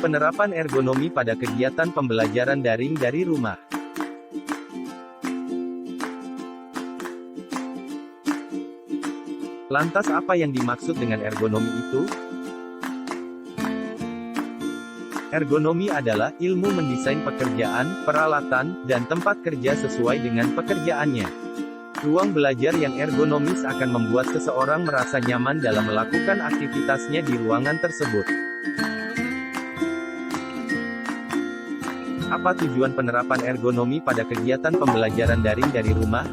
Penerapan ergonomi pada kegiatan pembelajaran daring dari rumah. Lantas apa yang dimaksud dengan ergonomi itu? Ergonomi adalah ilmu mendesain pekerjaan, peralatan, dan tempat kerja sesuai dengan pekerjaannya. Ruang belajar yang ergonomis akan membuat seseorang merasa nyaman dalam melakukan aktivitasnya di ruangan tersebut. Apa tujuan penerapan ergonomi pada kegiatan pembelajaran daring dari rumah?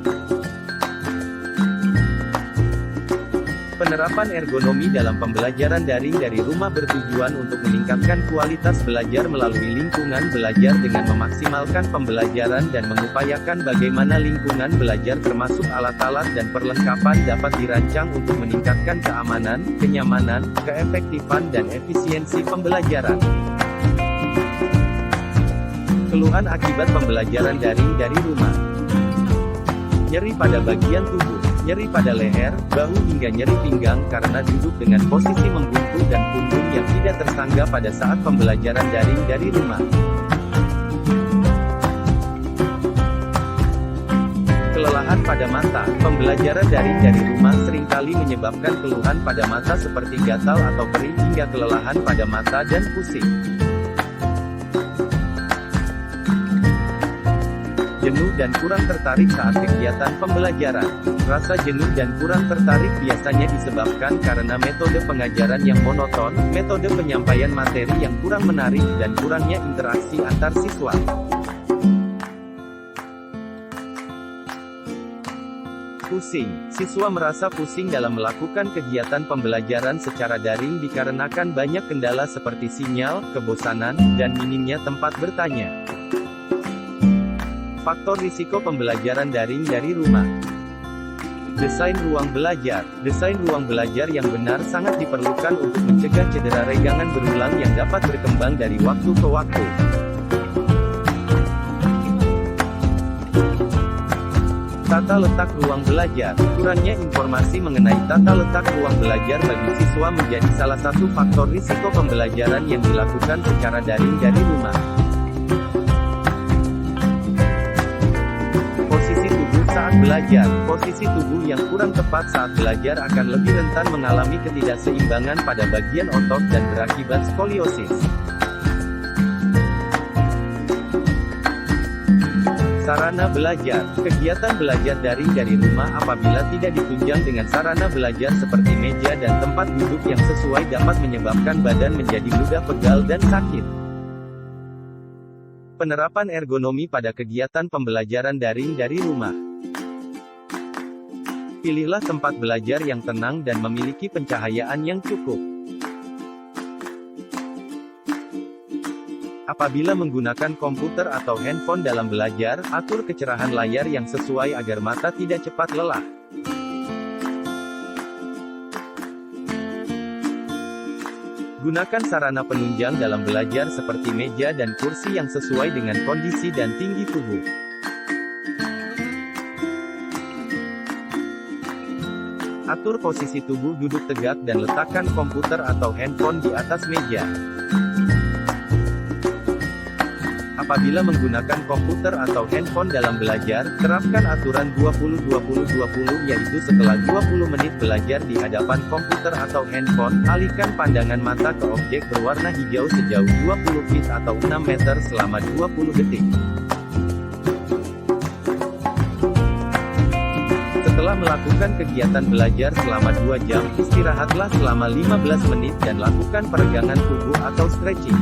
Penerapan ergonomi dalam pembelajaran daring dari rumah bertujuan untuk meningkatkan kualitas belajar melalui lingkungan belajar dengan memaksimalkan pembelajaran dan mengupayakan bagaimana lingkungan belajar termasuk alat-alat dan perlengkapan dapat dirancang untuk meningkatkan keamanan, kenyamanan, keefektifan dan efisiensi pembelajaran. Keluhan akibat pembelajaran daring dari rumah. Nyeri pada bagian tubuh, nyeri pada leher, bahu hingga nyeri pinggang karena duduk dengan posisi membungkuk dan punggung yang tidak tersangga pada saat pembelajaran daring dari rumah. Kelelahan pada mata, pembelajaran daring dari rumah seringkali menyebabkan keluhan pada mata seperti gatal atau perih hingga kelelahan pada mata dan pusing. Jenuh dan kurang tertarik saat kegiatan pembelajaran. Rasa jenuh dan kurang tertarik biasanya disebabkan karena metode pengajaran yang monoton, metode penyampaian materi yang kurang menarik, dan kurangnya interaksi antar siswa. Pusing. Siswa merasa pusing dalam melakukan kegiatan pembelajaran secara daring dikarenakan banyak kendala seperti sinyal, kebosanan, dan minimnya tempat bertanya. Faktor risiko pembelajaran daring dari rumah. Desain ruang belajar. Desain ruang belajar yang benar sangat diperlukan untuk mencegah cedera regangan berulang yang dapat berkembang dari waktu ke waktu. Tata letak ruang belajar. Kurangnya informasi mengenai tata letak ruang belajar bagi siswa menjadi salah satu faktor risiko pembelajaran yang dilakukan secara daring dari rumah. Saat belajar, posisi tubuh yang kurang tepat saat belajar akan lebih rentan mengalami ketidakseimbangan pada bagian otot dan berakibat skoliosis. Sarana belajar. Kegiatan belajar daring dari rumah apabila tidak ditunjang dengan sarana belajar seperti meja dan tempat duduk yang sesuai dapat menyebabkan badan menjadi mudah pegal dan sakit. Penerapan ergonomi pada kegiatan pembelajaran daring dari rumah. Pilihlah tempat belajar yang tenang dan memiliki pencahayaan yang cukup. Apabila menggunakan komputer atau handphone dalam belajar, atur kecerahan layar yang sesuai agar mata tidak cepat lelah. Gunakan sarana penunjang dalam belajar seperti meja dan kursi yang sesuai dengan kondisi dan tinggi tubuh. Atur posisi tubuh duduk tegak dan letakkan komputer atau handphone di atas meja. Apabila menggunakan komputer atau handphone dalam belajar, terapkan aturan 20-20-20 yaitu setelah 20 menit belajar di hadapan komputer atau handphone, alihkan pandangan mata ke objek berwarna hijau sejauh 20 feet atau 6 meter selama 20 detik. Setelah melakukan kegiatan belajar selama 2 jam, istirahatlah selama 15 menit dan lakukan peregangan tubuh atau stretching.